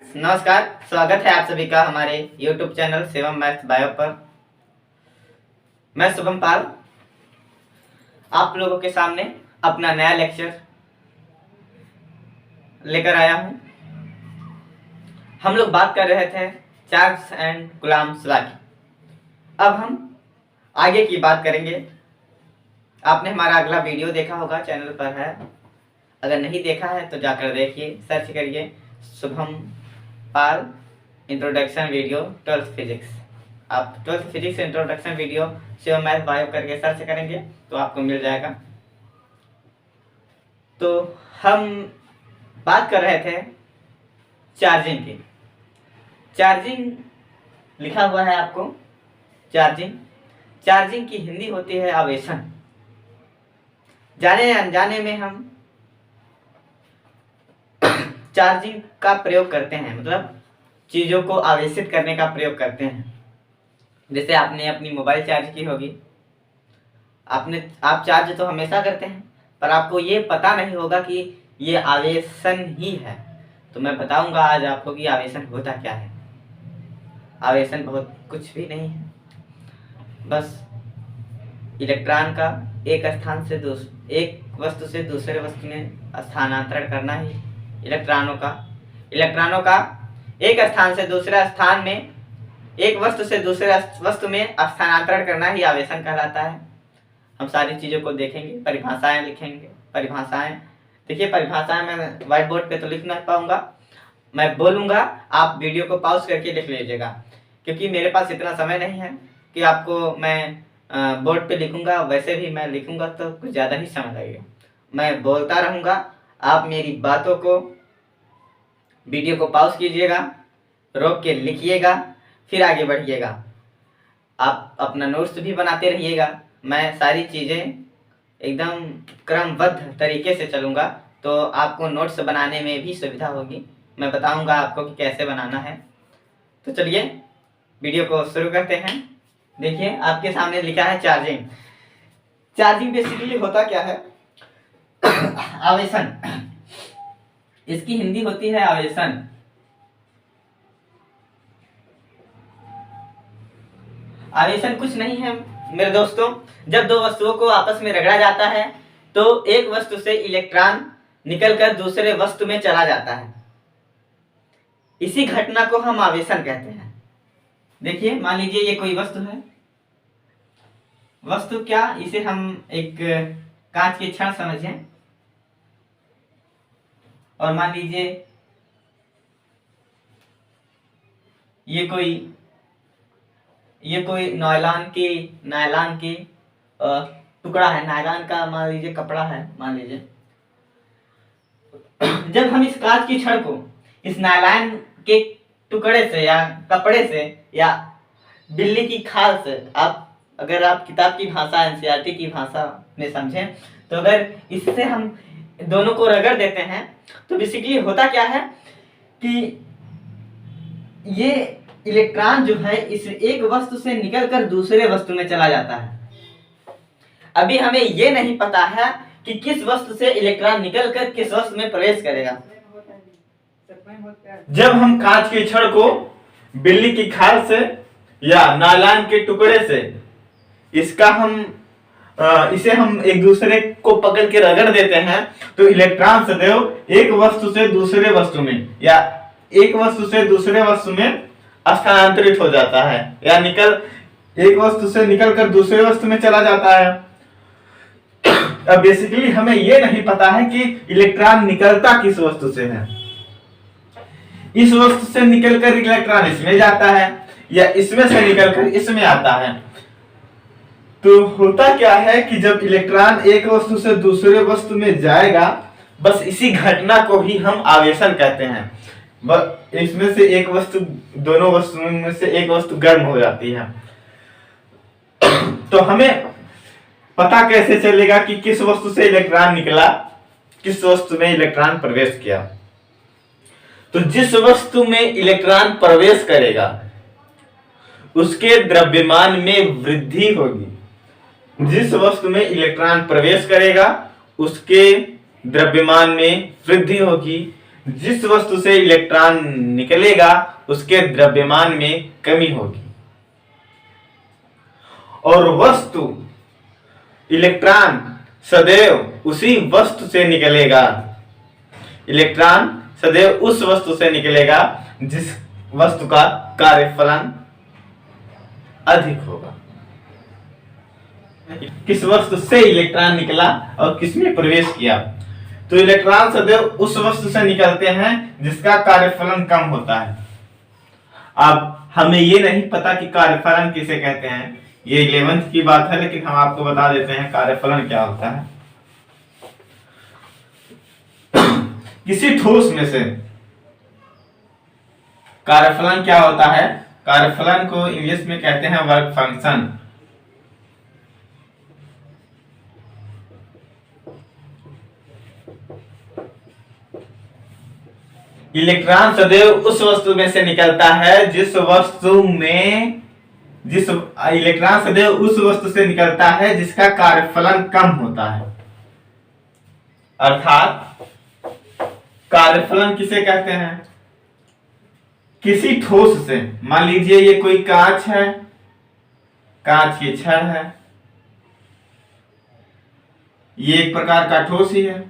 नमस्कार, स्वागत है आप सभी का हमारे YouTube channel Shivam maths bio पर। मैं शुभम पाल आप लोगों के सामने अपना नया लेक्चर लेकर आया हूं। हम लोग बात कर रहे थे चार्ल्स एंड गुलाम सलाह की। अब हम आगे की बात करेंगे। आपने हमारा अगला वीडियो देखा होगा, चैनल पर है। अगर नहीं देखा है तो जाकर देखिए, सर्च करिए शुभम पाल इंट्रोडक्शन वीडियो 12th फिजिक्स। आप 12th physics introduction video Shivam math bio करके सर्च करेंगे तो आपको मिल जाएगा। तो हम बात कर रहे थे चार्जिंग की। चार्जिंग लिखा हुआ है आपको। चार्जिंग की हिंदी होती है आवेशन। जाने अनजाने में हम चार्जिंग का प्रयोग करते हैं, मतलब चीज़ों को आवेशित करने का प्रयोग करते हैं। जैसे आपने अपनी मोबाइल चार्ज की होगी, आप चार्ज तो हमेशा करते हैं, पर आपको ये पता नहीं होगा कि ये आवेशन ही है। तो मैं बताऊंगा आज आपको कि आवेशन होता क्या है। आवेशन बहुत कुछ भी नहीं है, बस इलेक्ट्रॉन का एक वस्तु से दूसरे वस्तु में स्थानांतरण करना ही इलेक्ट्रॉनों का एक स्थान से दूसरे स्थान में, एक वस्तु से दूसरे वस्तु में स्थानांतरण करना ही आवेशन कहलाता है। हम सारी चीज़ों को देखेंगे, परिभाषाएं लिखेंगे। परिभाषाएं देखिए, परिभाषाएं मैं व्हाइट बोर्ड पे तो लिख नहीं पाऊंगा, मैं बोलूंगा, आप वीडियो को पॉज करके लिख लीजिएगा, क्योंकि मेरे पास इतना समय नहीं है कि आपको मैं बोर्ड पे लिखूंगा। वैसे भी मैं लिखूंगा तो कुछ ज़्यादा ही समय लगेगा। मैं बोलता रहूँगा, आप मेरी बातों को, वीडियो को पॉज कीजिएगा, रोक के लिखिएगा, फिर आगे बढ़िएगा। आप अपना नोट्स भी बनाते रहिएगा। मैं सारी चीज़ें एकदम क्रमबद्ध तरीके से चलूँगा, तो आपको नोट्स बनाने में भी सुविधा होगी। मैं बताऊँगा आपको कि कैसे बनाना है। तो चलिए वीडियो को शुरू करते हैं। देखिए, आपके सामने लिखा है चार्जिंग बेसिकली होता क्या है? आवेशन। इसकी हिंदी होती है आवेशन। आवेशन कुछ नहीं है मेरे दोस्तों, जब दो वस्तुओं को आपस में रगड़ा जाता है तो एक वस्तु से इलेक्ट्रॉन निकलकर दूसरे वस्तु में चला जाता है। इसी घटना को हम आवेशन कहते हैं। देखिए, मान लीजिए ये कोई वस्तु है। वस्तु क्या, इसे हम एक कांच की छड़ समझें, और मान लीजिए ये कोई नायलॉन की टुकड़ा है, नायलॉन का मान लीजिए कपड़ा है, मान लीजिए। जब हम इस कांच की छड़ को इस नायलॉन के टुकड़े से या कपड़े से या बिल्ली की खाल से, अगर आप किताब की भाषा, एनसीईआरटी की भाषा में समझें, तो अगर इससे हम दोनों को रगड़ देते हैं तो बेसिकली होता क्या है कि ये इलेक्ट्रॉन जो है इस एक वस्तु से निकलकर दूसरे वस्तु में चला जाता है। अभी हमें ये नहीं पता है कि किस वस्तु से इलेक्ट्रॉन निकलकर किस वस्तु में प्रवेश करेगा। जब हम कांच की छड़ को बिल्ली की खाल से या नायलॉन के टुकड़े से इसे हम एक दूसरे को पकड़ के रगड़ देते हैं तो इलेक्ट्रॉन सदैव एक वस्तु से दूसरे वस्तु में या एक वस्तु से दूसरे वस्तु में स्थानांतरित हो जाता है, या एक वस्तु से निकलकर दूसरे वस्तु में चला जाता है। अब बेसिकली हमें यह नहीं पता है कि इलेक्ट्रॉन निकलता किस वस्तु से है। इस वस्तु से निकलकर इलेक्ट्रॉन इसमें जाता है या इसमें से निकलकर इसमें आता है। तो होता क्या है कि जब इलेक्ट्रॉन एक वस्तु से दूसरे वस्तु में जाएगा, बस इसी घटना को ही हम आवेशन कहते हैं। इसमें से एक वस्तु, दोनों वस्तुओं में से एक वस्तु गर्म हो जाती है। तो हमें पता कैसे चलेगा कि किस वस्तु से इलेक्ट्रॉन निकला, किस वस्तु में इलेक्ट्रॉन प्रवेश किया? तो जिस वस्तु में इलेक्ट्रॉन प्रवेश करेगा उसके द्रव्यमान में वृद्धि होगी। जिस वस्तु में इलेक्ट्रॉन प्रवेश करेगा उसके द्रव्यमान में वृद्धि होगी। जिस वस्तु से इलेक्ट्रॉन निकलेगा उसके द्रव्यमान में कमी होगी। और वस्तु इलेक्ट्रॉन सदैव उसी वस्तु से निकलेगा। इलेक्ट्रॉन सदैव उस वस्तु से निकलेगा जिस वस्तु का कार्यफलन अधिक होगा। किस वस्तु से इलेक्ट्रॉन निकला और किसमें प्रवेश किया? तो इलेक्ट्रॉन सदैव उस वस्तु से निकलते हैं जिसका कार्यफलन कम होता है। अब हमें ये नहीं पता कि कार्यफलन किसे कहते हैं, ये 11th की बात है, लेकिन हम आपको बता देते हैं कार्यफलन क्या होता है। किसी ठोस में से कार्यफलन क्या होता है? कार्यफलन को इंग्लिश में कहते हैं वर्क फंक्शन। इलेक्ट्रॉन सदैव उस वस्तु में से निकलता है जिस इलेक्ट्रॉन सदैव उस वस्तु से निकलता है जिसका कार्यफलन कम होता है। अर्थात कार्यफलन किसे कहते हैं? किसी ठोस से, मान लीजिए ये कोई कांच है, कांच की छड़ है, ये एक प्रकार का ठोस ही है।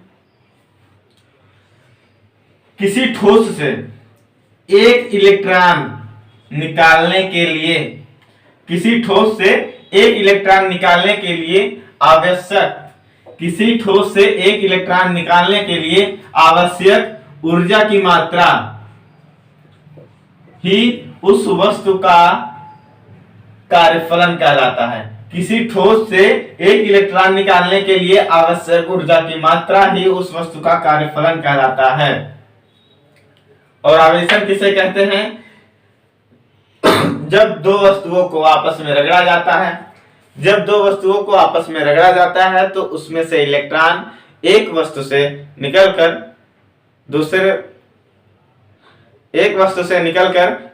किसी ठोस से एक इलेक्ट्रॉन निकालने के लिए, किसी ठोस से एक इलेक्ट्रॉन निकालने के लिए आवश्यक, किसी ठोस से एक इलेक्ट्रॉन निकालने के लिए आवश्यक ऊर्जा की मात्रा ही उस वस्तु का कार्यफलन कहलाता है। किसी ठोस से एक इलेक्ट्रॉन निकालने के लिए आवश्यक ऊर्जा की मात्रा ही उस वस्तु का कार्यफलन कहलाता है। और आवेशन किसे कहते हैं? जब दो वस्तुओं को आपस में रगड़ा जाता है, जब दो वस्तुओं को आपस में रगड़ा जाता है तो उसमें से इलेक्ट्रॉन एक वस्तु से निकलकर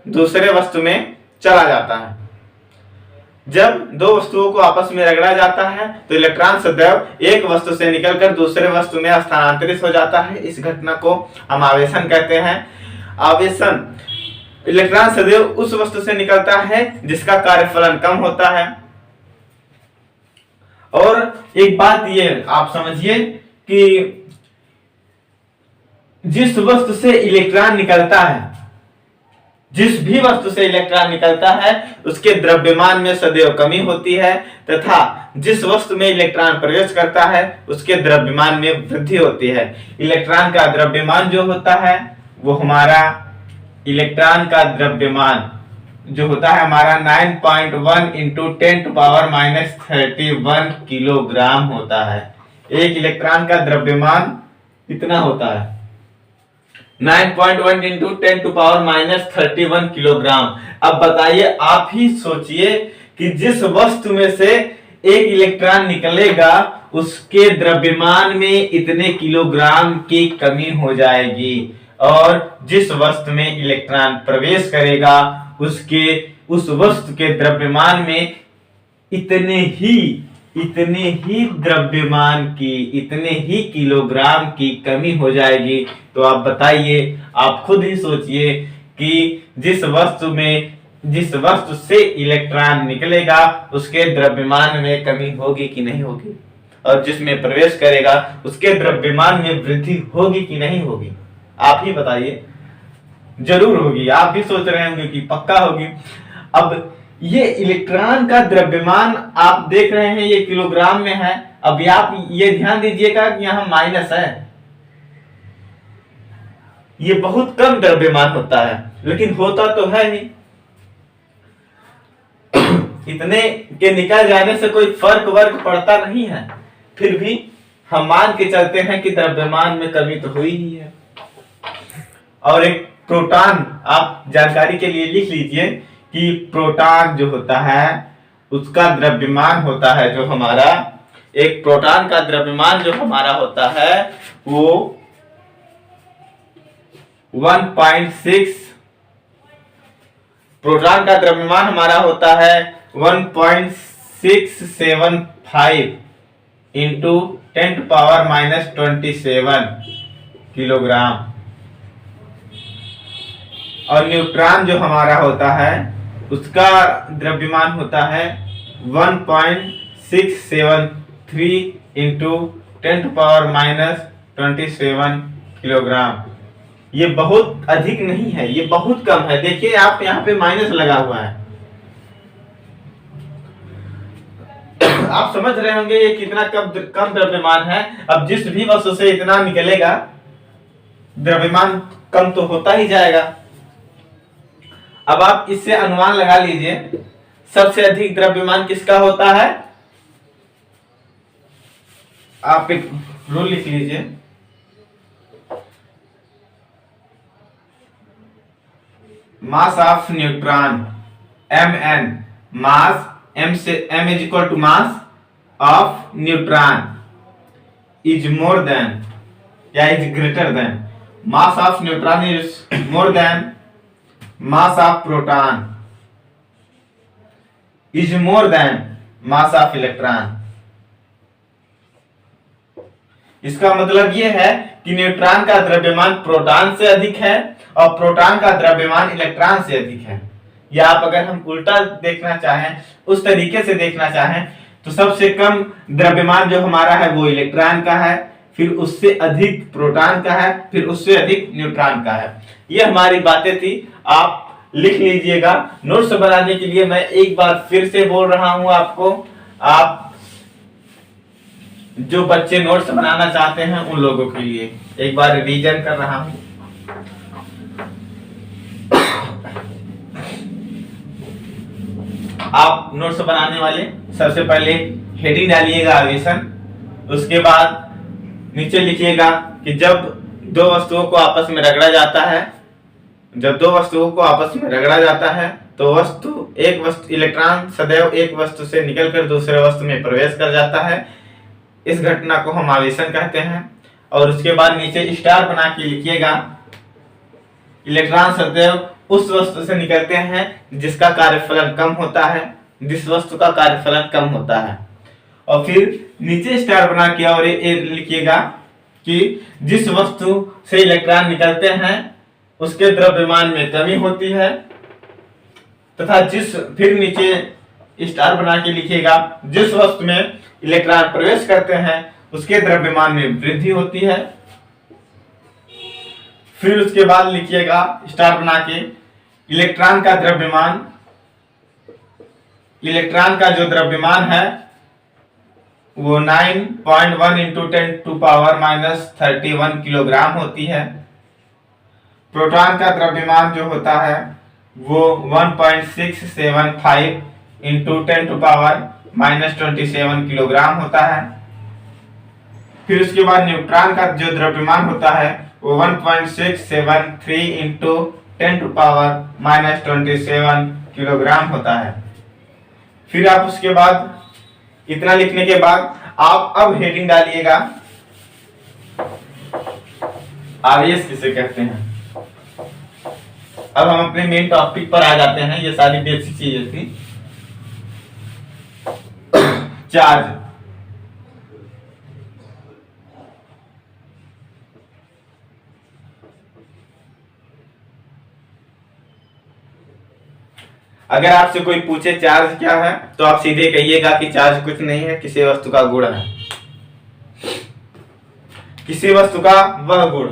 दूसरे वस्तु में चला जाता है। जब दो वस्तुओं को आपस में रगड़ा जाता है तो इलेक्ट्रॉन सदैव एक वस्तु से निकलकर दूसरे वस्तु में स्थानांतरित हो जाता है। इस घटना को हम आवेशन कहते हैं। आवेशन, इलेक्ट्रॉन सदैव उस वस्तु से निकलता है जिसका कार्यफलन कम होता है। और एक बात ये आप समझिए कि जिस वस्तु से इलेक्ट्रॉन निकलता है, जिस भी वस्तु से इलेक्ट्रॉन निकलता है उसके द्रव्यमान में सदैव कमी होती है, तथा जिस वस्तु में इलेक्ट्रॉन प्रवेश करता है उसके द्रव्यमान में वृद्धि होती है। इलेक्ट्रॉन का द्रव्यमान जो होता है वो हमारा, इलेक्ट्रॉन का द्रव्यमान जो होता है हमारा 9.1 × 10⁻³ किलोग्राम होता है। एक इलेक्ट्रॉन का द्रव्यमान इतना होता है, 9.1 × 10⁻³ किलोग्राम। अब बताइए, आप ही सोचिए कि जिस वस्तु में से एक इलेक्ट्रॉन निकलेगा उसके द्रव्यमान में इतने किलोग्राम की कमी हो जाएगी, और जिस वस्तु में इलेक्ट्रॉन प्रवेश करेगा उस वस्तु के द्रव्यमान में इतने ही द्रव्यमान की, इतने ही किलोग्राम की कमी हो जाएगी। तो आप बताइए, आप खुद ही सोचिए कि जिस वस्तु से इलेक्ट्रॉन निकलेगा उसके द्रव्यमान में कमी होगी कि नहीं होगी, और जिसमें प्रवेश करेगा उसके द्रव्यमान में वृद्धि होगी कि नहीं होगी? आप ही बताइए। जरूर होगी। आप भी सोच रहे होंगे कि पक्का होगी। अब ये इलेक्ट्रॉन का द्रव्यमान आप देख रहे हैं, ये किलोग्राम में है। अब आप ये ध्यान दीजिएगा कि यहाँ माइनस है, ये बहुत कम द्रव्यमान होता है, लेकिन होता तो है ही। इतने के निकल जाने से कोई फर्क वर्क पड़ता नहीं है, फिर भी हम मान के चलते हैं कि द्रव्यमान में कमी तो हुई ही है। और एक प्रोटॉन, आप जानकारी के लिए लिख लीजिए कि प्रोटॉन जो होता है उसका द्रव्यमान होता है, जो हमारा एक प्रोटॉन का द्रव्यमान जो हमारा होता है वो 1.6, प्रोटॉन का द्रव्यमान हमारा होता है 1.675 × 10⁻27 किलोग्राम। और न्यूट्रॉन जो हमारा होता है उसका द्रव्यमान होता है 1.673 इंटू 10⁻⁻27 किलोग्राम। ये बहुत अधिक नहीं है, ये बहुत कम है। देखिए आप यहाँ पे माइनस लगा हुआ है। आप समझ रहे होंगे ये कितना कम द्रव्यमान है। अब जिस भी वस्तु से इतना निकलेगा द्रव्यमान कम तो होता ही जाएगा। अब आप इससे अनुमान लगा लीजिए सबसे अधिक द्रव्यमान किसका होता है। आप एक रूल लिख लीजिए, mass of neutron Mn, mass m से m is equal to mass of neutron is more than या is greater than, mass of neutron is more than mass of proton is more than mass of electron. इसका मतलब यह है कि neutron का द्रव्यमान proton से अधिक है और प्रोटॉन का द्रव्यमान इलेक्ट्रॉन से अधिक है। या आप अगर हम उल्टा देखना चाहें, उस तरीके से देखना चाहें, तो सबसे कम द्रव्यमान जो हमारा है वो इलेक्ट्रॉन का है, फिर उससे अधिक प्रोटॉन का है, फिर उससे अधिक न्यूट्रॉन का है। ये हमारी बातें थी, आप लिख लीजिएगा। नोट्स बनाने के लिए मैं एक बार फिर से बोल रहा हूं आपको, आप जो बच्चे नोट्स बनाना चाहते हैं उन लोगों के लिए एक बार रिवीजन कर रहा हूं। आप नोट्स बनाने वाले सबसे पहले हेडिंग डालिएगा आवेशन, उसके बाद नीचे लिखिएगा कि जब दो वस्तुओं को आपस में रगड़ा जाता है, जब दो वस्तुओं को आपस में रगड़ा जाता है तो एक वस्तु इलेक्ट्रॉन सदैव एक वस्तु से निकलकर दूसरे वस्तु में प्रवेश कर जाता है। इस घटना को हम आवेशन कहते हैं। और उसके बाद नीचे स्टार बना के लिखिएगा, इलेक्ट्रॉन सदैव उस वस्तु से निकलते हैं जिसका कार्यफलन कम होता है, जिस वस्तु का कार्यफलन कम होता है। और फिर नीचे स्टार बना के और ये लिखिएगा कि जिस वस्तु से इलेक्ट्रॉन निकलते हैं उसके द्रव्यमान में कमी होती है, तथा फिर नीचे स्टार बना के लिखिएगा जिस वस्तु में इलेक्ट्रॉन प्रवेश करते हैं उसके द्रव्यमान में वृद्धि होती है। फिर उसके बाद लिखिएगा स्टार बना के इलेक्ट्रॉन का जो द्रव्यमान है वो 9.1 इंटू 10⁻⁻31 किलोग्राम होती है। प्रोटॉन का द्रव्यमान जो होता है वो 1.675 इंटू 10⁻⁻27 किलोग्राम होता है। फिर उसके बाद न्यूट्रॉन का जो द्रव्यमान होता है वो 1.673 इंटू 10⁻⁻27 किलोग्राम होता है। फिर आप उसके बाद इतना लिखने के बाद आप अब हेडिंग डालिएगा आवेश किसे कहते हैं। अब हम अपने मेन टॉपिक पर आ जाते हैं। ये सारी बेसिक चीजें थी। चार्ज, अगर आपसे कोई पूछे चार्ज क्या है तो आप सीधे कहिएगा कि चार्ज कुछ नहीं है, किसी वस्तु का गुण है, किसी वस्तु का वह गुण।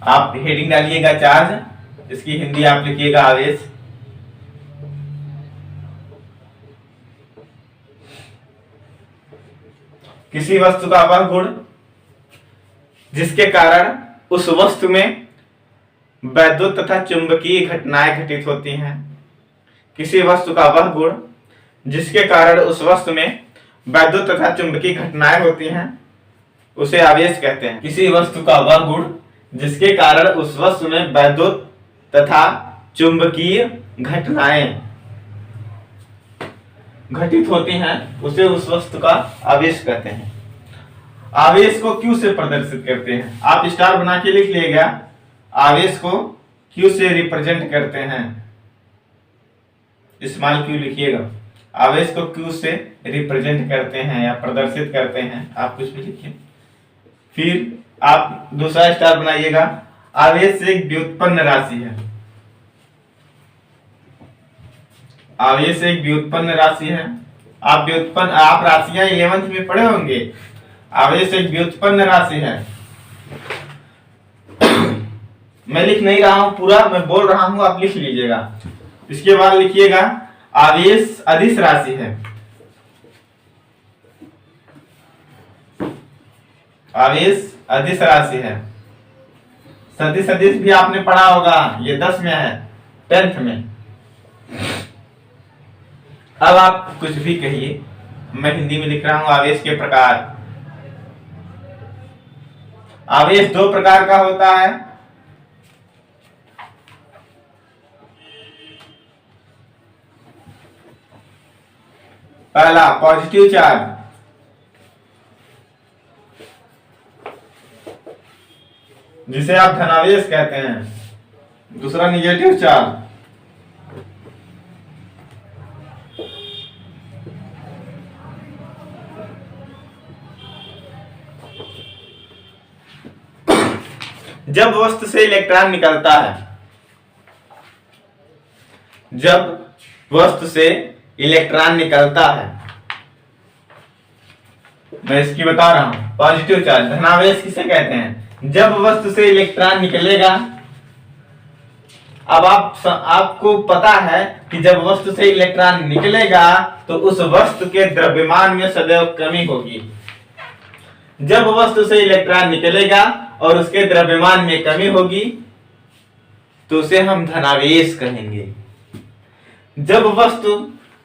आप हेडिंग डालिएगा चार्ज, इसकी हिंदी आप लिखिएगा आवेश। किसी वस्तु का वह गुण जिसके कारण उस वस्तु में वैद्युत तथा चुंबकीय घटनाएं घटित होती हैं। किसी वस्तु का वह गुण जिसके कारण उस वस्तु में वैद्युत तथा चुंबकीय घटनाएं होती हैं उसे आवेश कहते हैं। किसी वस्तु का वह गुण जिसके कारण उस वस्तु में वैद्युत तथा चुंबकीय घटनाएं घटित होती हैं उसे उस वस्तु का आवेश कहते हैं। आवेश को क्यू से प्रदर्शित करते हैं। आप स्टार बना के लिख लीजिएगा, आवेश को क्यू से रिप्रेजेंट करते हैं। स्मॉल क्यू लिखिएगा, आवेश को क्यू से रिप्रेजेंट करते हैं या प्रदर्शित करते हैं, आप कुछ भी लिखिए। फिर आप दूसरा स्टार बनाइएगा, आवेश एक व्युत्पन्न राशि है। आवेश एक व्युत्पन्न राशि है। आप राशियां 11th में पढ़े होंगे। आवेश एक व्युत्पन्न राशि है। मैं लिख नहीं रहा हूं पूरा, मैं बोल रहा हूं, आप लिख लीजिएगा। इसके बाद लिखिएगा आवेश अदिश राशि है। आवेश अदिश राशि है। सदिश अदिश भी आपने पढ़ा होगा, ये 10 में है, 10th में। अब आप कुछ भी कहिए, मैं हिंदी में लिख रहा हूं। आवेश के प्रकार। आवेश 2 प्रकार का होता है। पहला पॉजिटिव चार्ज, जिसे आप धनावेश कहते हैं। दूसरा निगेटिव चार्ज। जब वस्तु से इलेक्ट्रॉन निकलता है, जब वस्तु से इलेक्ट्रॉन निकलता है, मैं इसकी बता रहा हूं। पॉजिटिव चार्ज धनावेश किसे कहते हैं? जब वस्तु से इलेक्ट्रॉन निकलेगा। अब आपको पता है कि जब वस्तु से इलेक्ट्रॉन निकलेगा तो उस वस्तु के द्रव्यमान में सदैव कमी होगी। जब वस्तु से इलेक्ट्रॉन निकलेगा और उसके द्रव्यमान में कमी होगी तो उसे हम धनावेश कहेंगे। जब वस्तु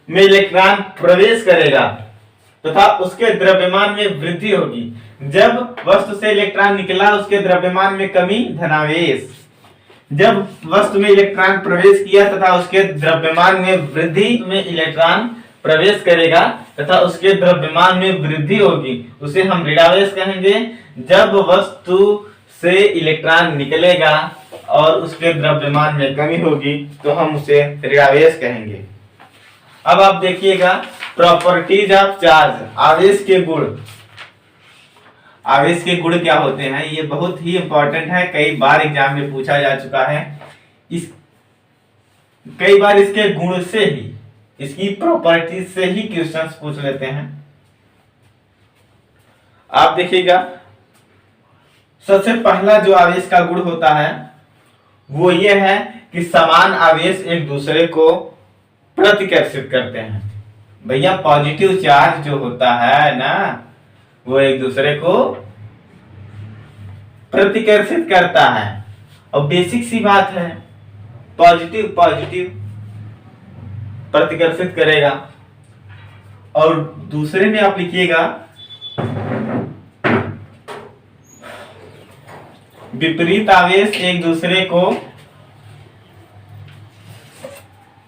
में इलेक्ट्रॉन प्रवेश करेगा तथा उसके द्रव्यमान में वृद्धि होगी। जब वस्तु से इलेक्ट्रॉन निकला, उसके द्रव्यमान में कमी, धनावेश। जब वस्तु में इलेक्ट्रॉन प्रवेश किया तथा उसके द्रव्यमान में वृद्धि, में इलेक्ट्रॉन प्रवेश करेगा तथा उसके द्रव्यमान में वृद्धि होगी, उसे हम ऋणावेश कहेंगे। जब वस्तु से इलेक्ट्रॉन निकलेगा और उसके द्रव्यमान में कमी होगी तो हम उसे ऋणावेश कहेंगे। अब आप देखिएगा प्रॉपर्टीज ऑफ चार्ज, आवेश के गुण। आवेश के गुण क्या होते हैं, ये बहुत ही इंपॉर्टेंट है, कई बार एग्जाम में पूछा जा चुका है। कई बार इसके गुण से ही, इसकी प्रॉपर्टीज से ही क्वेश्चंस पूछ लेते हैं। आप देखिएगा सबसे पहला जो आवेश का गुण होता है वो ये है कि समान आवेश एक दूसरे को प्रतिकर्षित करते हैं। भैया पॉजिटिव चार्ज जो होता है ना, वो एक दूसरे को प्रतिकर्षित करता है। और बेसिक सी बात है, पॉजिटिव पॉजिटिव प्रतिकर्षित करेगा। और दूसरे में आप लिखिएगा विपरीत आवेश एक दूसरे को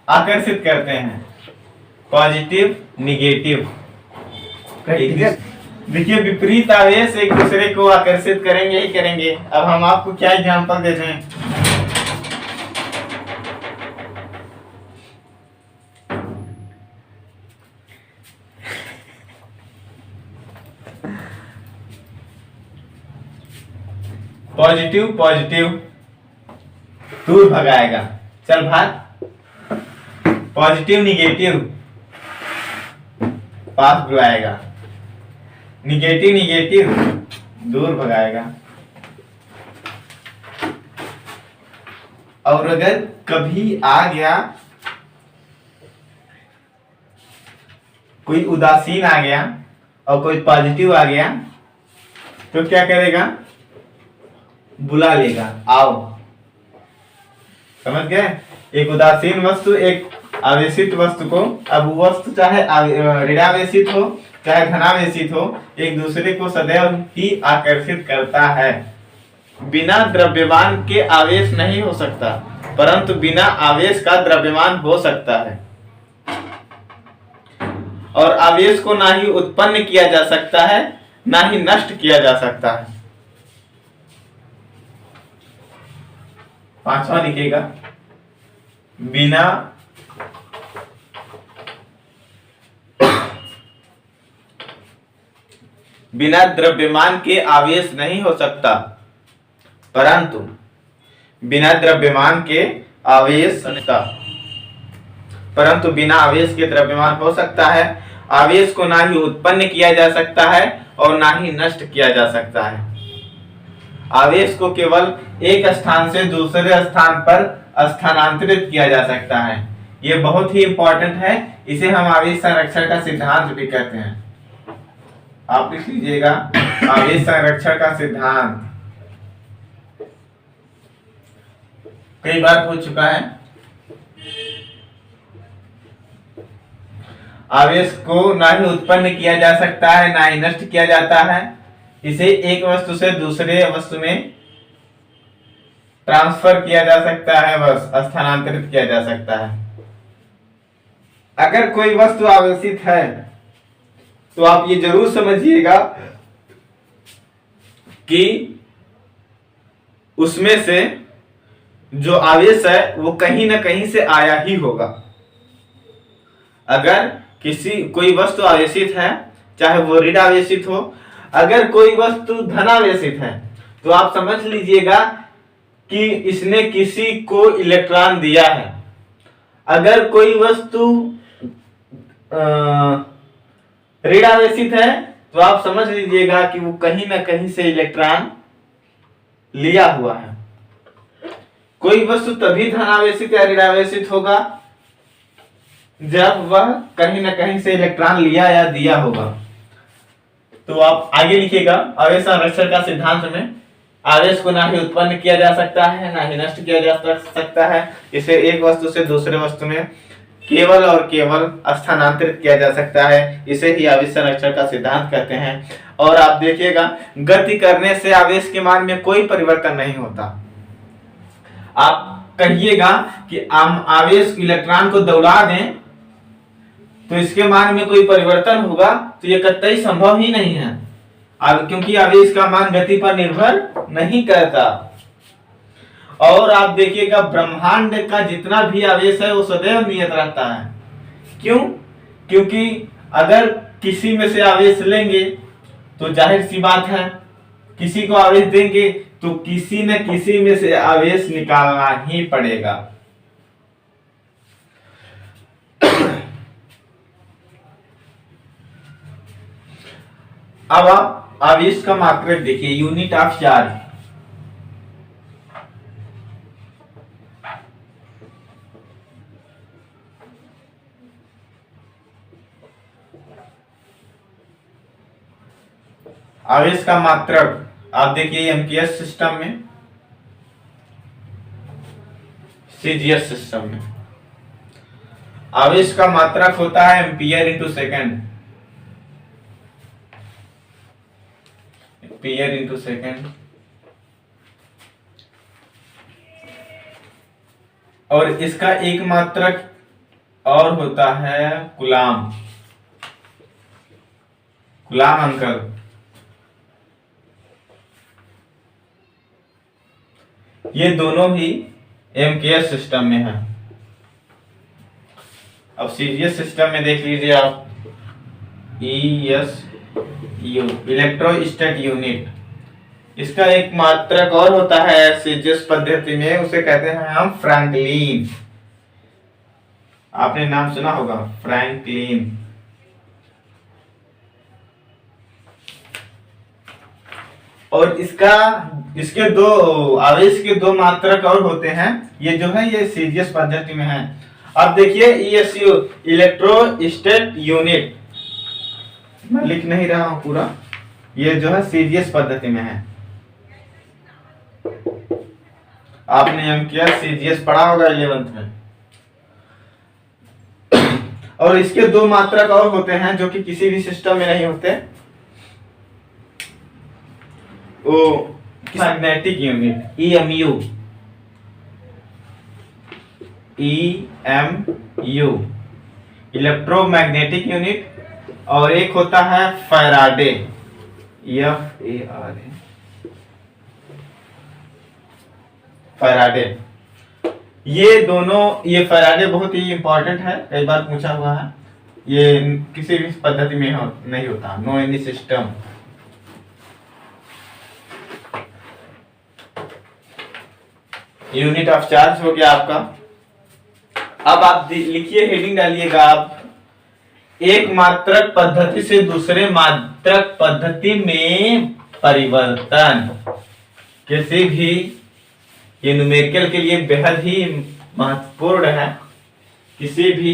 आकर्षित करते हैं, पॉजिटिव निगेटिव। देखिए विपरीत आवेश एक दूसरे को आकर्षित करेंगे ही करेंगे। अब हम आपको क्या एग्जांपल दे दें। पॉजिटिव पॉजिटिव दूर भगाएगा, चल भाग। पॉजिटिव निगेटिव पास बुलाएगा, निगेटिव निगेटिव दूर भगाएगा। और अगर कभी आ गया कोई उदासीन आ गया और कोई पॉजिटिव आ गया तो क्या करेगा, बुला लेगा, आओ। समझ गए? एक उदासीन वस्तु एक आवेशित वस्तु को, अब वस्तु चाहे ऋणावेशित हो चाहे धनावेशित हो, एक दूसरे को सदैव ही आकर्षित करता है। बिना द्रव्यमान के आवेश नहीं हो सकता, परंतु बिना आवेश का द्रव्यमान हो सकता है। और आवेश को ना ही उत्पन्न किया जा सकता है ना ही नष्ट किया जा सकता है। पांचवा लिखिएगा, बिना द्रव्यमान के आवेश नहीं हो सकता, परंतु बिना द्रव्यमान के आवेश का, परंतु बिना आवेश के द्रव्यमान हो सकता है। आवेश को ना ही उत्पन्न किया जा सकता है और ना ही नष्ट किया जा सकता है। आवेश को केवल एक स्थान से दूसरे स्थान पर स्थानांतरित किया जा सकता है। यह बहुत ही इंपॉर्टेंट है, इसे हम आवेश संरक्षण का सिद्धांत भी कहते हैं। आप लिख लीजिएगा, आवेश संरक्षण का सिद्धांत कई बार पूछ चुका है। आवेश को ना ही उत्पन्न किया जा सकता है ना ही नष्ट किया जाता है। इसे एक वस्तु से दूसरे वस्तु में ट्रांसफर किया जा सकता है, बस स्थानांतरित किया जा सकता है। अगर कोई वस्तु आवेशित है तो आप ये जरूर समझिएगा कि उसमें से जो आवेश है वो कहीं ना कहीं से आया ही होगा। अगर कोई वस्तु आवेशित है, चाहे वो ऋण आवेशित हो, अगर कोई वस्तु धनावेशित है तो आप समझ लीजिएगा कि इसने किसी को इलेक्ट्रॉन दिया है। अगर कोई वस्तु ऋण आवेशित है तो आप समझ लीजिएगा कि वो कहीं ना कहीं से इलेक्ट्रॉन लिया हुआ है। कोई वस्तु तभी धनावेशित या ऋणावेशित होगा जब वह कहीं ना कहीं से इलेक्ट्रॉन लिया या दिया होगा। तो आप आगे लिखिएगा, आवेश संरक्षण का सिद्धांत में आवेश को ना ही उत्पन्न किया जा सकता है ना ही नष्ट किया जा सकता है। इसे एक वस्तु से दूसरे वस्तु में केवल और केवल स्थानांतरित किया जा सकता है। इसे ही आवेश संरक्षण का सिद्धांत कहते हैं। और आप देखिएगा, गति करने से आवेश के मान में कोई परिवर्तन नहीं होता। आप कहिएगा कि हम आवेश इलेक्ट्रॉन को दौड़ा दें तो इसके मान में कोई परिवर्तन होगा, तो यह कतई संभव ही नहीं है। अब क्योंकि आवेश का मान गति पर निर्भर नहीं करता। और आप देखिएगा, ब्रह्मांड का जितना भी आवेश है वो सदैव नियत रहता है। क्यों? क्योंकि अगर किसी में से आवेश लेंगे तो जाहिर सी बात है, किसी को आवेश देंगे तो किसी न किसी में से आवेश निकालना ही पड़ेगा। अब आप आवेश का मात्रक देखिए, यूनिट ऑफ चार्ज। आवेश का मात्रक आप देखिए एमकेएस सिस्टम में, सीजीएस सिस्टम में आवेश का मात्रक होता है ampere into second. Ampere into second. और इसका एक मात्रक और होता है कूलाम। Coulomb uncle. ये दोनों ही एमकेएस सिस्टम में है। अब सीजीएस सिस्टम में देख लीजिए आप, ESU इलेक्ट्रोस्टैट यूनिट। इसका एक मात्रक और होता है सीजीएस पद्धति में, उसे कहते हैं हम फ्रैंकलिन। आपने नाम सुना होगा, फ्रैंकलिन। और इसके दो आवेश के दो मात्रक और होते हैं। ये जो है ये सीजीएस पद्धति में है। अब देखिए ESU इलेक्ट्रोस्टैट यूनिट, मैं लिख नहीं रहा हूं पूरा, ये जो है सीजीएस पद्धति में है। आपने एमकेएस सीजीएस पढ़ा होगा 11th में। और इसके दो मात्रक और होते हैं जो कि किसी भी सिस्टम में नहीं होते। वो magnetic unit EMU electromagnetic unit. और एक होता है फैराडे, FARA फैराडे। ये दोनों, ये फैराडे बहुत ही इंपॉर्टेंट है, कई बार पूछा हुआ है। ये किसी भी पद्धति में नहीं होता, no any system. Unit of charge हो गया आपका। अब आप लिखिए, हेडिंग डालिएगा आप, एक मात्रक पद्धति से दूसरे मात्रक पद्धति में परिवर्तन। किसी भी, ये न्यूमेरिकल के लिए बेहद ही महत्वपूर्ण है, किसी भी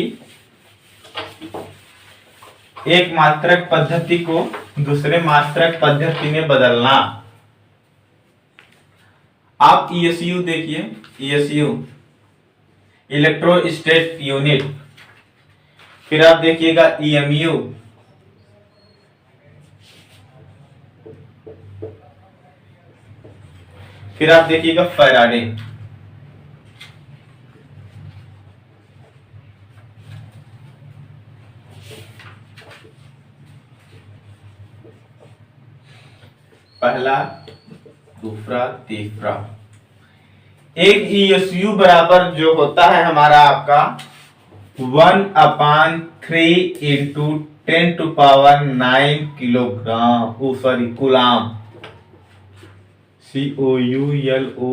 एक मात्रक पद्धति को दूसरे मात्रक पद्धति में बदलना। आप ईएसयू देखिए, ईएसयू इलेक्ट्रोस्टैट यूनिट, फिर आप देखिएगा ईएमयू, फिर आप देखिएगा फैराडे। पहला, दूसरा, तीसरा। एक ईएसयू बराबर जो होता है हमारा आपका 1/3 into 10⁹ kilogram, sorry coulomb, COULOMB।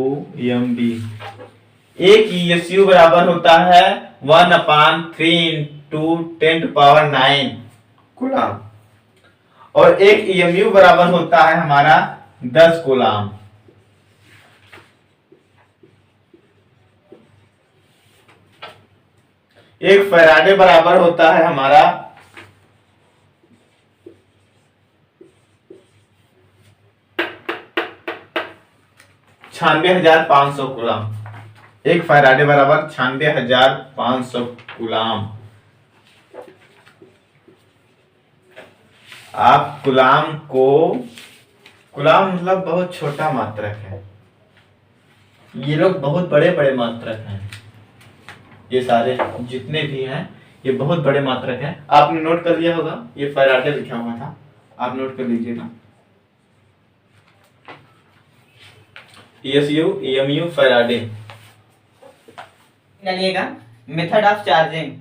एक ईएसयू बराबर होता है 1/3 इंटू 10⁹ कूलाम, और एक ईएमयू बराबर होता है हमारा 10 कूलाम। एक फैराडे बराबर होता है हमारा 96,500 कूलाम। एक फैराडे बराबर 96,500 कूलाम। आप कूलाम को, कूलाम मतलब बहुत छोटा मात्रक है, ये लोग बहुत बड़े बड़े मात्रक हैं, ये सारे जितने भी हैं ये बहुत बड़े मात्रक हैं। आपने नोट कर लिया होगा, ये फैराडे लिखा हुआ था, आप नोट कर लीजिएगा। ESU, EMU, Faraday. डालिएगा method of charging.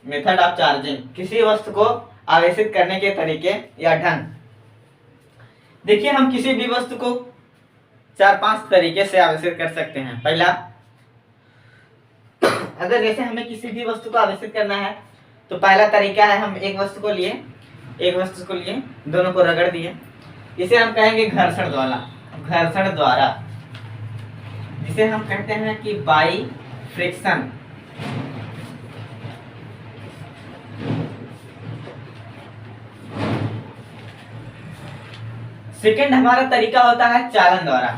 Method of charging, किसी वस्तु को आवेशित करने के तरीके या ढंग। देखिए, हम किसी भी वस्तु को 4-5 तरीके से आवेशित कर सकते हैं। पहला, अगर जैसे हमें किसी भी वस्तु को आवेशित करना है तो पहला तरीका है, हम एक वस्तु को लिए दोनों को रगड़ दिए, इसे हम कहेंगे घर्षण द्वारा, जिसे हम कहते हैं कि बाई फ्रिक्शन। सेकंड हमारा तरीका होता है चालन द्वारा।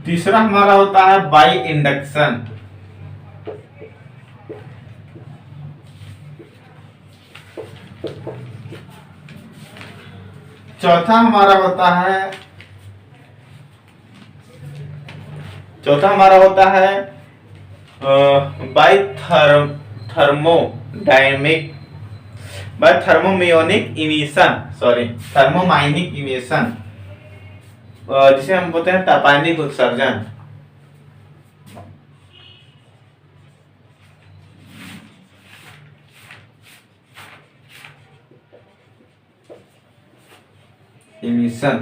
तीसरा हमारा होता है बाई इंडक्शन। चौथा हमारा होता है बाई थर्मोमाइनिक इमिशन, जिसे हम बोलते हैं तापान्विक उत्सर्जन। इमिशन।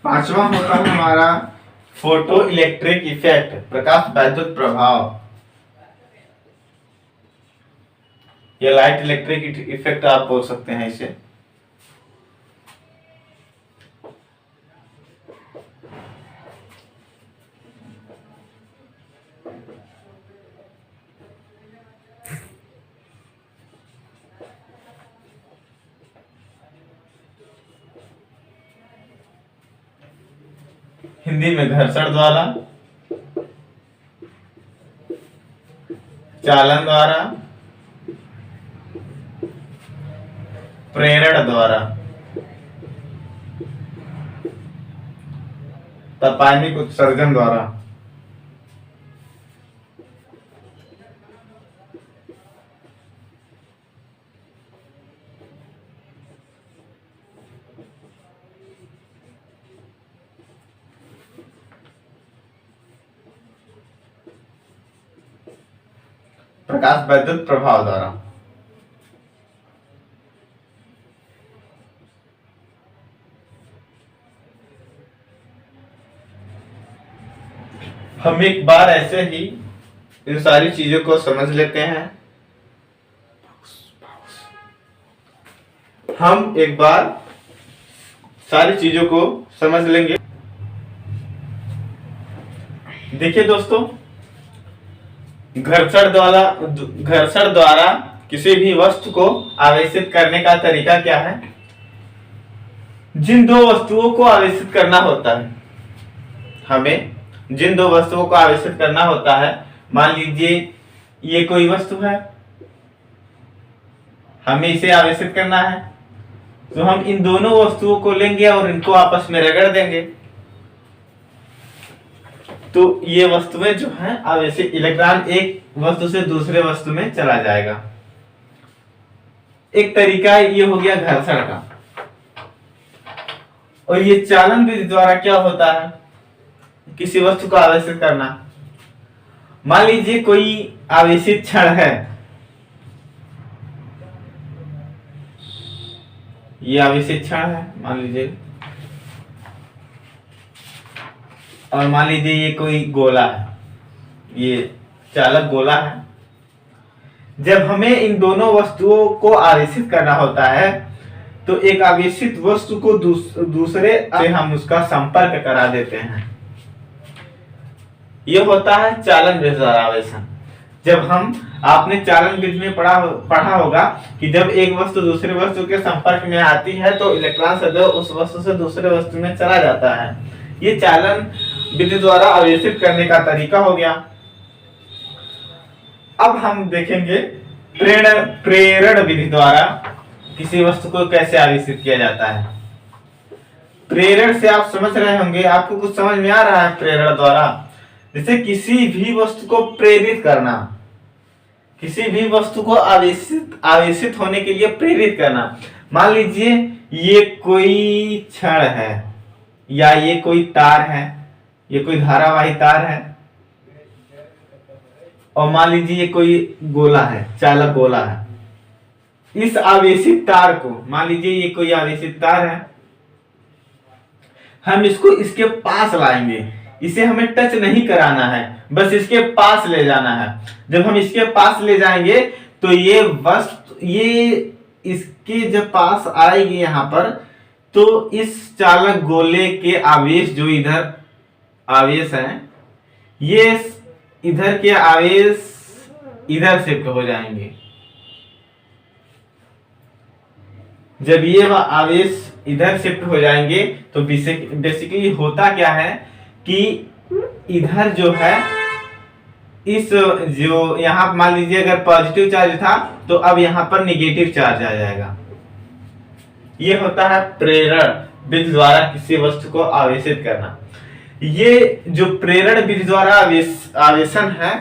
पांचवा होता है हमारा फोटो इलेक्ट्रिक इफेक्ट, प्रकाश वैद्युत प्रभाव, या लाइट इलेक्ट्रिक इफेक्ट आप बोल सकते हैं इसे। हिंदी में घर्षण द्वारा, चालन द्वारा, प्रेरण द्वारा, तापान्विक उत्सर्जन द्वारा। प्रकाश वैद्युत प्रभाव द्वारा। हम एक बार ऐसे ही इन सारी चीजों को समझ लेते हैं। हम एक बार सारी चीजों को समझ लेंगे। देखिए दोस्तों, घर्षण द्वारा किसी भी वस्तु को आवेशित करने का तरीका क्या है? जिन दो वस्तुओं को आवेशित करना होता है, हमें जिन दो वस्तुओं को आवेशित करना होता है, मान लीजिए ये कोई वस्तु है, हमें इसे आवेशित करना है, तो हम इन दोनों वस्तुओं को लेंगे और इनको आपस में रगड़ देंगे, तो ये वस्तुएं जो हैं आवेशित, इलेक्ट्रॉन एक वस्तु से दूसरे वस्तु में चला जाएगा। एक तरीका ये हो गया घर्षण का। और ये चालन विधि द्वारा क्या होता है? किसी वस्तु को आवेशित करना। मान लीजिए कोई आवेशित क्षण है, ये आवेशित क्षण है मान लीजिए, और मान लीजिए ये कोई गोला है, ये चालक गोला है। जब हमें इन दोनों वस्तुओं को आवेशित करना होता है, तो एक आवेशित वस्तु को दूसरे से हम उसका संपर्क करा देते हैं। यह होता है चालन विधि द्वारा आवेशन। जब हम आपने चालन विधि में पढ़ा होगा कि जब एक वस्तु दूसरे वस्तु के संपर्क में आती है तो इलेक्ट्रॉन सदैव उस वस्तु से दूसरे वस्तु में चला जाता है। ये चालन विधि द्वारा आवेशित करने का तरीका हो गया। अब हम देखेंगे प्रेरण विधि द्वारा किसी वस्तु को कैसे आवेशित किया जाता है। प्रेरण से आप समझ रहे होंगे, आपको कुछ समझ में आ रहा है प्रेरण द्वारा? जैसे किसी भी वस्तु को प्रेरित करना, किसी भी वस्तु को आवेशित होने के लिए प्रेरित करना। मान लीजिए ये कोई क्षण है या ये कोई तार है, ये कोई धारावाही तार है, और मान लीजिए ये कोई गोला है, चालक गोला है। इस आवेशित तार को, मान लीजिए ये कोई आवेशित तार है, हम इसको इसके पास लाएंगे। इसे हमें टच नहीं कराना है, बस इसके पास ले जाना है। जब हम इसके पास ले जाएंगे तो ये वस्तु, ये इसके जब पास आएगी यहाँ पर, तो इस चालक गोले के आवेश जो इधर आवेश है, ये इधर के आवेश इधर शिफ्ट हो जाएंगे। जब ये आवेश इधर शिफ्ट हो जाएंगे तो बेसिकली होता क्या है कि इधर जो है, इस जो यहाँ मान लीजिए अगर पॉजिटिव चार्ज था तो अब यहाँ पर निगेटिव चार्ज आ जाएगा। ये होता है प्रेरण विधि द्वारा किसी वस्तु को आवेशित करना। ये जो प्रेरण विधि द्वारा आवेशन है,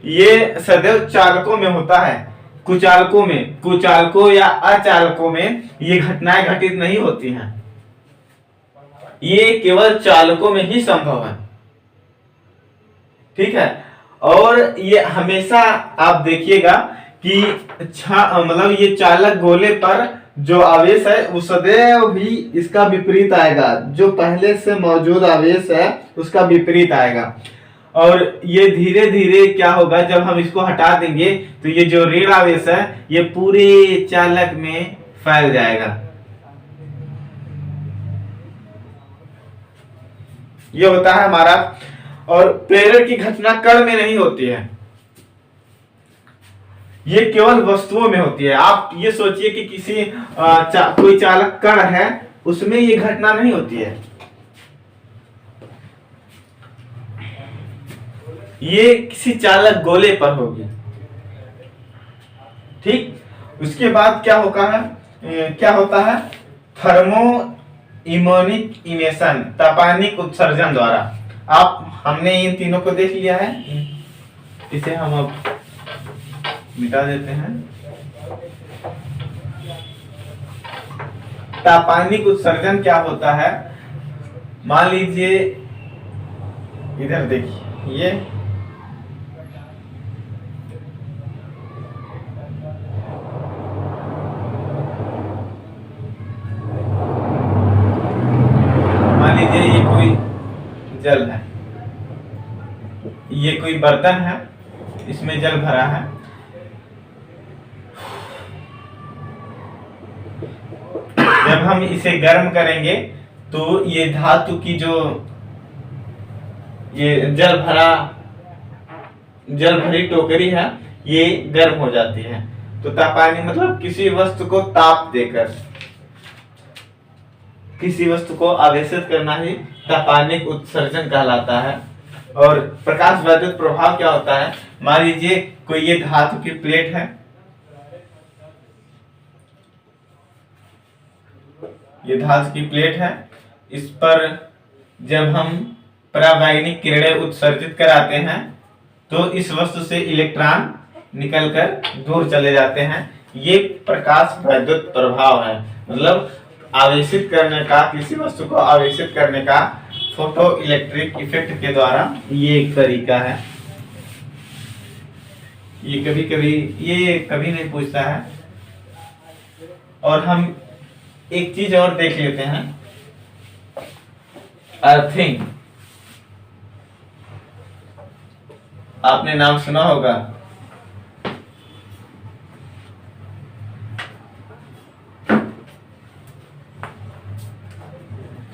ये सदैव चालकों में होता है। कुचालकों या अचालकों में ये घटनाएं घटित नहीं होती हैं। ये केवल चालकों में ही संभव है, ठीक है। और ये हमेशा आप देखिएगा कि मतलब ये चालक गोले पर जो आवेश है वो सदैव भी इसका विपरीत आएगा। जो पहले से मौजूद आवेश है उसका विपरीत आएगा। और ये धीरे धीरे क्या होगा, जब हम इसको हटा देंगे तो ये जो ऋण आवेश है ये पूरे चालक में फैल जाएगा। ये होता है हमारा। और प्रेरण की घटना कण में नहीं होती है, ये केवल वस्तुओं में होती है। आप ये सोचिए कि किसी कोई चालक कण है, उसमें ये घटना नहीं होती है। ये किसी चालक गोले पर होगी, ठीक। उसके बाद क्या होता है थर्मो इमोनिक इमेशन, तापानिक उत्सर्जन द्वारा। हमने इन तीनों को देख लिया है, इसे हम अब मिटा देते हैं। तापानिक उत्सर्जन क्या होता है, मान लीजिए इधर देखिए, मान लीजिए ये कोई जल है, ये कोई बर्तन है, इसमें जल भरा है। जब हम इसे गर्म करेंगे तो ये धातु की जो ये जल भरी टोकरी है ये गर्म हो जाती है। तो तापानी मतलब किसी वस्तु को ताप देकर, किसी वस्तु को आवेशित करना ही तापानिक उत्सर्जन कहलाता है। और प्रकाश वैद्युत प्रभाव क्या होता है, मान लीजिए कोई ये धातु की प्लेट है, ये धातु की प्लेट है, इस पर जब हम पराबैंगनी किरणें उत्सर्जित कराते हैं तो इस वस्तु से इलेक्ट्रॉन निकलकर दूर चले जाते हैं। ये प्रकाश वैद्युत प्रभाव है, मतलब आवेशित करने का, किसी वस्तु को आवेशित करने का फोटो इलेक्ट्रिक इफेक्ट के द्वारा ये एक तरीका है। ये कभी नहीं पूछता है। और हम एक चीज और देख लेते हैं, अर्थिंग। आपने नाम सुना होगा,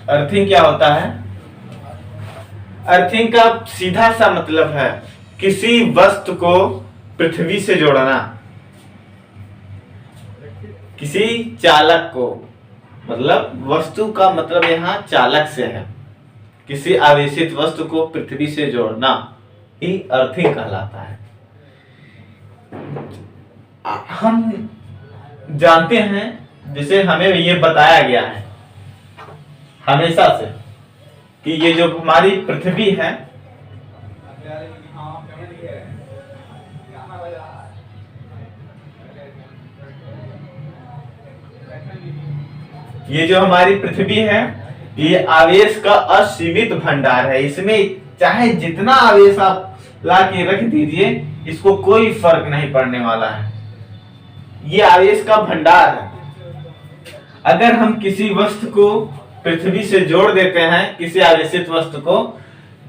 अर्थिंग क्या होता है? अर्थिंग का सीधा सा मतलब है किसी वस्तु को पृथ्वी से जोड़ना, किसी चालक को, मतलब वस्तु का मतलब यहाँ चालक से है, किसी आवेशित वस्तु को पृथ्वी से जोड़ना ही अर्थिंग कहलाता है। हम जानते हैं, जैसे हमें ये बताया गया है हमेशा से कि ये जो हमारी पृथ्वी है, ये जो हमारी पृथ्वी है ये आवेश का असीमित भंडार है। इसमें चाहे जितना आवेश आप ला के रख दीजिए, इसको कोई फर्क नहीं पड़ने वाला है। ये आवेश का भंडार है। अगर हम किसी वस्तु को पृथ्वी से जोड़ देते हैं, किसी आवेशित वस्तु को,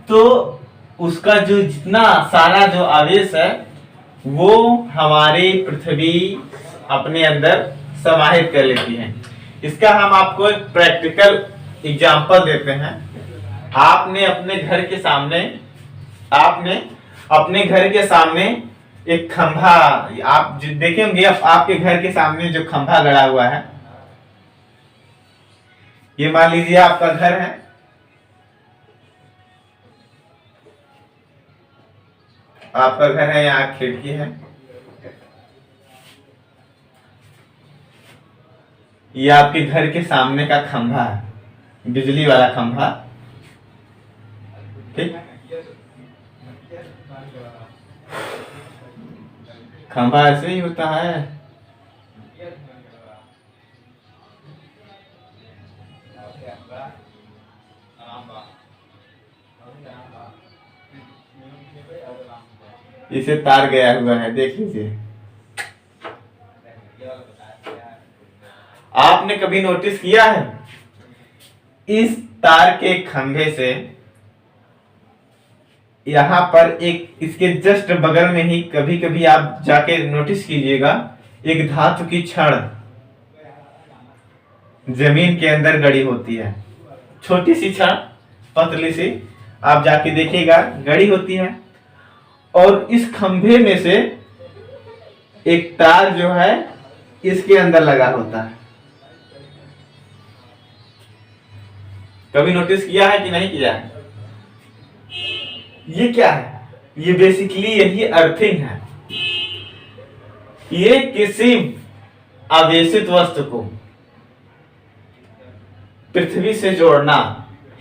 तो उसका जो जितना सारा जो आवेश है वो हमारी पृथ्वी अपने अंदर समाहित कर लेती है। इसका हम आपको एक प्रैक्टिकल एग्जांपल देते हैं। आपने अपने घर के सामने एक खंभा, आप देखे होंगे, आपके घर के सामने जो खंभा गड़ा हुआ है, ये मान लीजिए आपका घर है। आपका घर है, यहाँ खिड़की है, ये आपके घर के सामने का खंभा है, बिजली वाला खंभा, ठीक। खंभा ऐसे ही होता है। इसे तार गया हुआ है, देख लीजिए। आपने कभी नोटिस किया है इस तार के खंभे से यहां पर एक, इसके जस्ट बगल में ही कभी कभी आप जाके नोटिस कीजिएगा, एक धातु की छड़ जमीन के अंदर गड़ी होती है। छोटी सी छड़, पतली सी, आप जाके देखिएगा, गड़ी होती है। और इस खंभे में से एक तार जो है इसके अंदर लगा होता है। कभी नोटिस किया है कि नहीं किया है? ये क्या है? ये बेसिकली यही अर्थिंग है। ये किसी आवेशित वस्तु को पृथ्वी से जोड़ना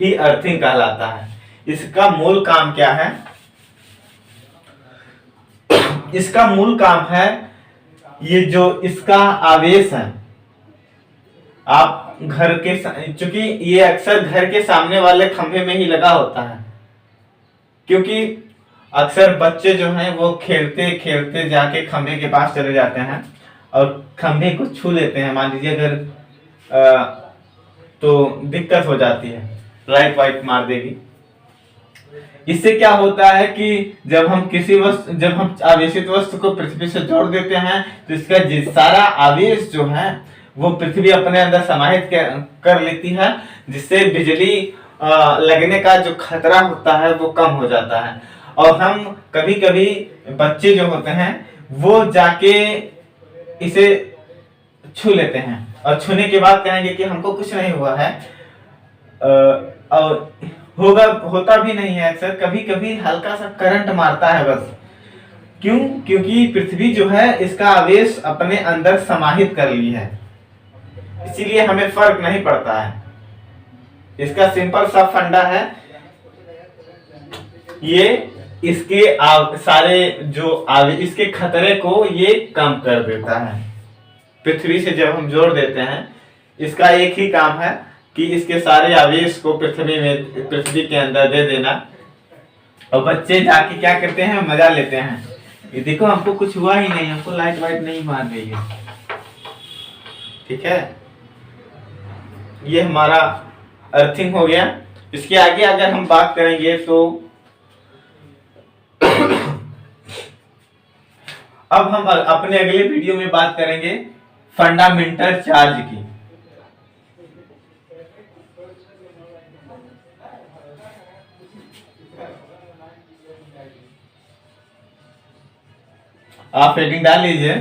ही अर्थिंग कहलाता है। इसका मूल काम क्या है? इसका मूल काम है, ये जो इसका आवेश है, आप घर के, चूंकि ये अक्सर घर के सामने वाले खंभे में ही लगा होता है, क्योंकि अक्सर बच्चे जो हैं वो खेलते खेलते जाके खंभे के पास चले जाते हैं और खंभे को छू लेते हैं, मान लीजिए अगर तो दिक्कत हो जाती है। लाइट वाइट मार देगी। इससे क्या होता है कि जब हम आवेशित वस्तु को पृथ्वी से जोड़ देते हैं तो इसका सारा आवेश जो है वो पृथ्वी अपने अंदर समाहित कर लेती है, जिससे बिजली लगने का जो खतरा होता है वो कम हो जाता है। और हम कभी कभी बच्चे जो होते हैं वो जाके इसे छू लेते हैं और छूने के बाद कहेंगे कि हमको कुछ नहीं हुआ है, और होता भी नहीं है। अक्सर कभी कभी हल्का सा करंट मारता है बस। क्यों? क्योंकि पृथ्वी जो है इसका आवेश अपने अंदर समाहित कर ली है, इसीलिए हमें फर्क नहीं पड़ता है। इसका सिंपल सा फंडा है, ये इसके सारे जो इसके खतरे को ये कम कर देता है। पृथ्वी से जब हम जोड़ देते हैं, इसका एक ही काम है कि इसके सारे आवेश को पृथ्वी के अंदर दे देना। और बच्चे जाके क्या करते हैं, मजा लेते हैं। ये देखो हमको कुछ हुआ ही नहीं, हमको लाइट वाइट नहीं मार रही है। ठीक है, ये हमारा अर्थिंग हो गया। इसके आगे अगर हम बात करेंगे तो अब हम अपने अगले वीडियो में बात करेंगे फंडामेंटल चार्ज की। आप हेडिंग डाल लीजिए,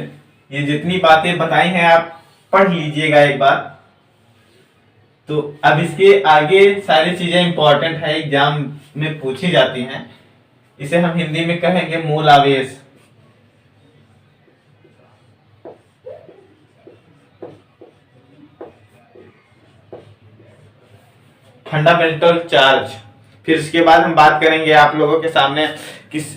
ये जितनी बातें बताई हैं आप पढ़ लीजिएगा एक बार। तो अब इसके आगे सारी चीजें इंपॉर्टेंट है, एग्जाम में पूछी जाती हैं। इसे हम हिंदी में कहेंगे मूल आवेश। Fundamental charge. फिर इसके बाद हम बात करेंगे आप लोगों के सामने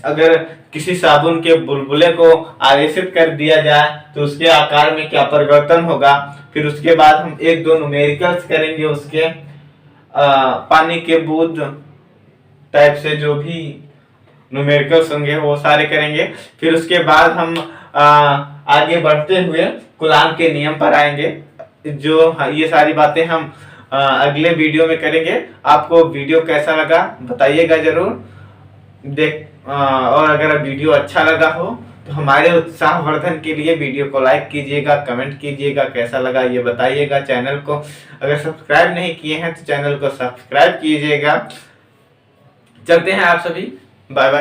अगर किसी साबुन के बुलबुले को आवेशित कर दिया जाए तो उसके आकार में क्या परिवर्तन होगा। फिर उसके बाद हम एक दो न्यूमेरिकल्स करेंगे, उसके पानी के बूंद टाइप से जो भी न्यूमेरिकल्स होंगे वो सारे करेंगे। फिर उसके बाद हम आगे बढ़ते हुए कूलाम के नियम पर आएंगे। जो ये सारी बातें हम अगले वीडियो में करेंगे। आपको वीडियो कैसा लगा बताइएगा जरूर। और अगर वीडियो अच्छा लगा हो तो हमारे उत्साहवर्धन के लिए वीडियो को लाइक कीजिएगा, कमेंट कीजिएगा, कैसा लगा ये बताइएगा। चैनल को अगर सब्सक्राइब नहीं किए हैं तो चैनल को सब्सक्राइब कीजिएगा। चलते हैं आप सभी, बाय बाय।